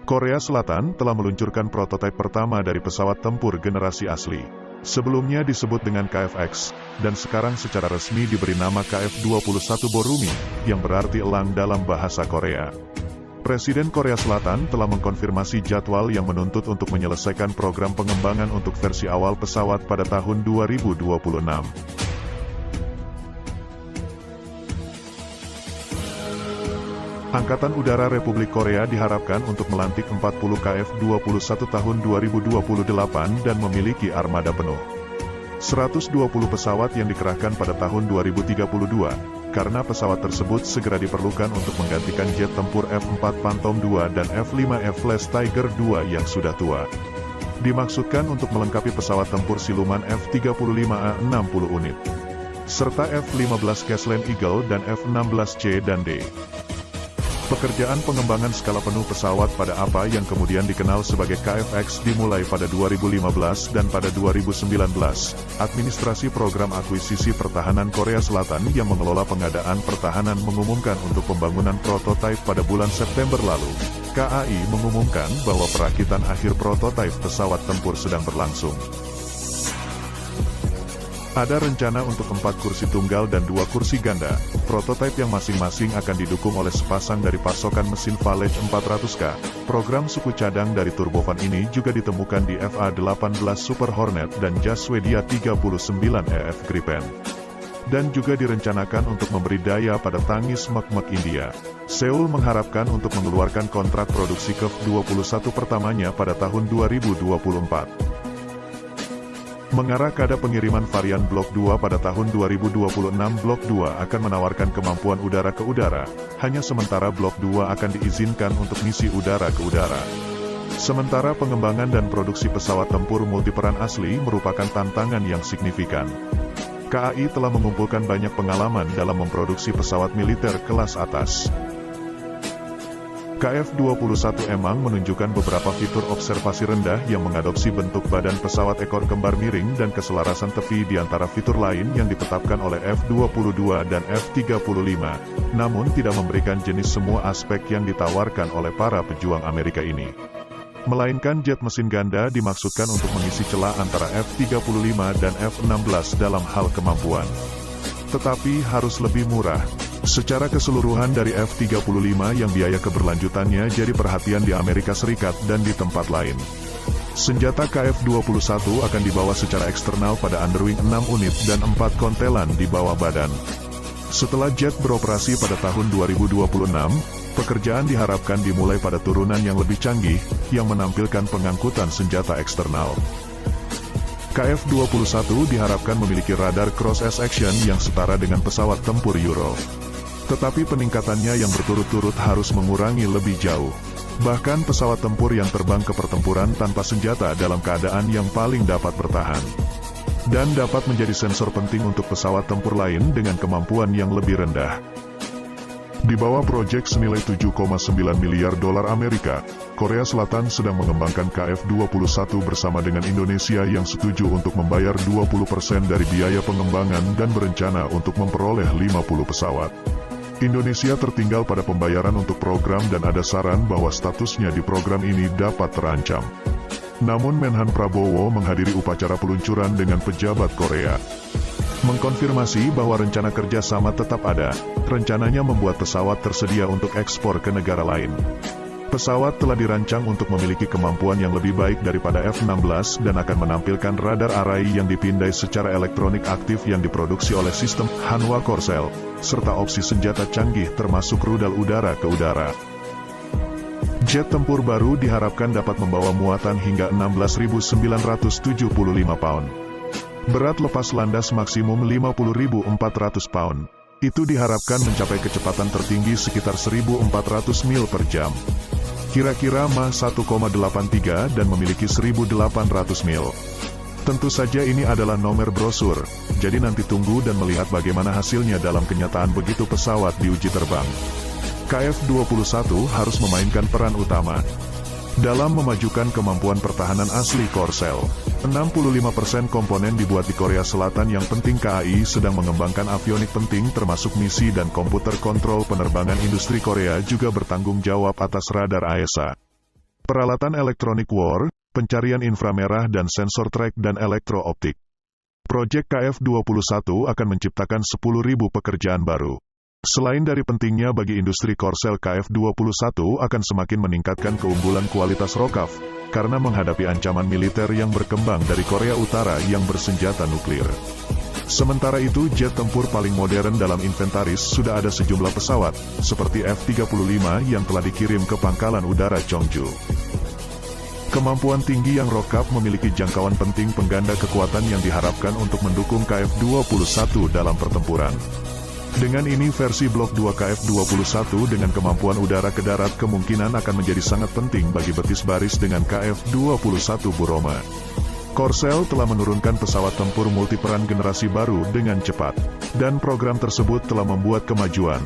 Korea Selatan telah meluncurkan prototipe pertama dari pesawat tempur generasi asli. Sebelumnya disebut dengan KF-X, dan sekarang secara resmi diberi nama KF-21 Borumi, yang berarti elang dalam bahasa Korea. Presiden Korea Selatan telah mengkonfirmasi jadwal yang menuntut untuk menyelesaikan program pengembangan untuk versi awal pesawat pada tahun 2026. Angkatan Udara Republik Korea diharapkan untuk melantik 40 KF-21 tahun 2028 dan memiliki armada penuh. 120 pesawat yang dikerahkan pada tahun 2032, karena pesawat tersebut segera diperlukan untuk menggantikan jet tempur F-4 Phantom II dan F-5F Flash Tiger II yang sudah tua. Dimaksudkan untuk melengkapi pesawat tempur siluman F-35A 60 unit, serta F-15 Castle Eagle dan F-16C dan D. Pekerjaan pengembangan skala penuh pesawat pada apa yang kemudian dikenal sebagai KF-X dimulai pada 2015 dan pada 2019, Administrasi Program Akuisisi Pertahanan Korea Selatan yang mengelola pengadaan pertahanan mengumumkan untuk pembangunan prototipe pada bulan September lalu. KAI mengumumkan bahwa perakitan akhir prototipe pesawat tempur sedang berlangsung. Ada rencana untuk 4 kursi tunggal dan 2 kursi ganda. Prototipe yang masing-masing akan didukung oleh sepasang dari pasokan mesin Valage 400K. Program suku cadang dari turbofan ini juga ditemukan di FA-18 Super Hornet dan JAS Swedia 39EF Gripen. Dan juga direncanakan untuk memberi daya pada tangis Mek-Mek India. Seoul mengharapkan untuk mengeluarkan kontrak produksi KF-21 pertamanya pada tahun 2024. Mengarah kepada pengiriman varian Blok 2 pada tahun 2026, Blok 2 akan menawarkan kemampuan udara ke udara, hanya sementara Blok 2 akan diizinkan untuk misi udara ke udara. Sementara pengembangan dan produksi pesawat tempur multiperan asli merupakan tantangan yang signifikan. KAI telah mengumpulkan banyak pengalaman dalam memproduksi pesawat militer kelas atas. KF-21 emang menunjukkan beberapa fitur observasi rendah yang mengadopsi bentuk badan pesawat ekor kembar miring dan keselarasan tepi di antara fitur lain yang ditetapkan oleh F-22 dan F-35, namun tidak memberikan jenis semua aspek yang ditawarkan oleh para pejuang Amerika ini. Melainkan jet mesin ganda dimaksudkan untuk mengisi celah antara F-35 dan F-16 dalam hal kemampuan. Tetapi harus lebih murah. Secara keseluruhan dari F-35 yang biaya keberlanjutannya jadi perhatian di Amerika Serikat dan di tempat lain. Senjata KF-21 akan dibawa secara eksternal pada underwing 6 unit dan 4 kontelan di bawah badan. Setelah jet beroperasi pada tahun 2026, pekerjaan diharapkan dimulai pada turunan yang lebih canggih, yang menampilkan pengangkutan senjata eksternal. KF-21 diharapkan memiliki radar cross-action yang setara dengan pesawat tempur Euro. Tetapi peningkatannya yang berturut-turut harus mengurangi lebih jauh. Bahkan pesawat tempur yang terbang ke pertempuran tanpa senjata dalam keadaan yang paling dapat bertahan. Dan dapat menjadi sensor penting untuk pesawat tempur lain dengan kemampuan yang lebih rendah. Di bawah proyek senilai 7,9 miliar dolar Amerika, Korea Selatan sedang mengembangkan KF-21 bersama dengan Indonesia yang setuju untuk membayar 20% dari biaya pengembangan dan berencana untuk memperoleh 50 pesawat. Indonesia tertinggal pada pembayaran untuk program dan ada saran bahwa statusnya di program ini dapat terancam. Namun Menhan Prabowo menghadiri upacara peluncuran dengan pejabat Korea. Mengkonfirmasi bahwa rencana kerjasama tetap ada, rencananya membuat pesawat tersedia untuk ekspor ke negara lain. Pesawat telah dirancang untuk memiliki kemampuan yang lebih baik daripada F-16 dan akan menampilkan radar array yang dipindai secara elektronik aktif yang diproduksi oleh sistem Hanwha Korsel, serta opsi senjata canggih termasuk rudal udara ke udara. Jet tempur baru diharapkan dapat membawa muatan hingga 16.975 pound. Berat lepas landas maksimum 50.400 pound. Itu diharapkan mencapai kecepatan tertinggi sekitar 1.400 mil per jam. Kira-kira Mach 1,83 dan memiliki 1.800 mil. Tentu saja ini adalah nomor brosur, jadi nanti tunggu dan melihat bagaimana hasilnya dalam kenyataan begitu pesawat diuji terbang. KF-21 harus memainkan peran utama dalam memajukan kemampuan pertahanan asli Korsel. 65% komponen dibuat di Korea Selatan. Yang penting KAI sedang mengembangkan avionik penting termasuk misi dan komputer kontrol penerbangan. Industri Korea juga bertanggung jawab atas radar AESA. peralatan elektronik war, pencarian inframerah dan sensor track dan elektro-optik. Proyek KF-21 akan menciptakan 10.000 pekerjaan baru. Selain dari pentingnya bagi industri Korsel, KF-21 akan semakin meningkatkan keunggulan kualitas ROCAF, karena menghadapi ancaman militer yang berkembang dari Korea Utara yang bersenjata nuklir. Sementara itu, jet tempur paling modern dalam inventaris sudah ada sejumlah pesawat, seperti F-35 yang telah dikirim ke Pangkalan Udara Cheongju. Kemampuan tinggi yang ROCAF memiliki jangkauan penting pengganda kekuatan yang diharapkan untuk mendukung KF-21 dalam pertempuran. Dengan ini, versi Blok 2 KF-21 dengan kemampuan udara ke darat kemungkinan akan menjadi sangat penting bagi betis baris dengan KF-21 Buroma. Korsel telah menurunkan pesawat tempur multiperan generasi baru dengan cepat, dan program tersebut telah membuat kemajuan.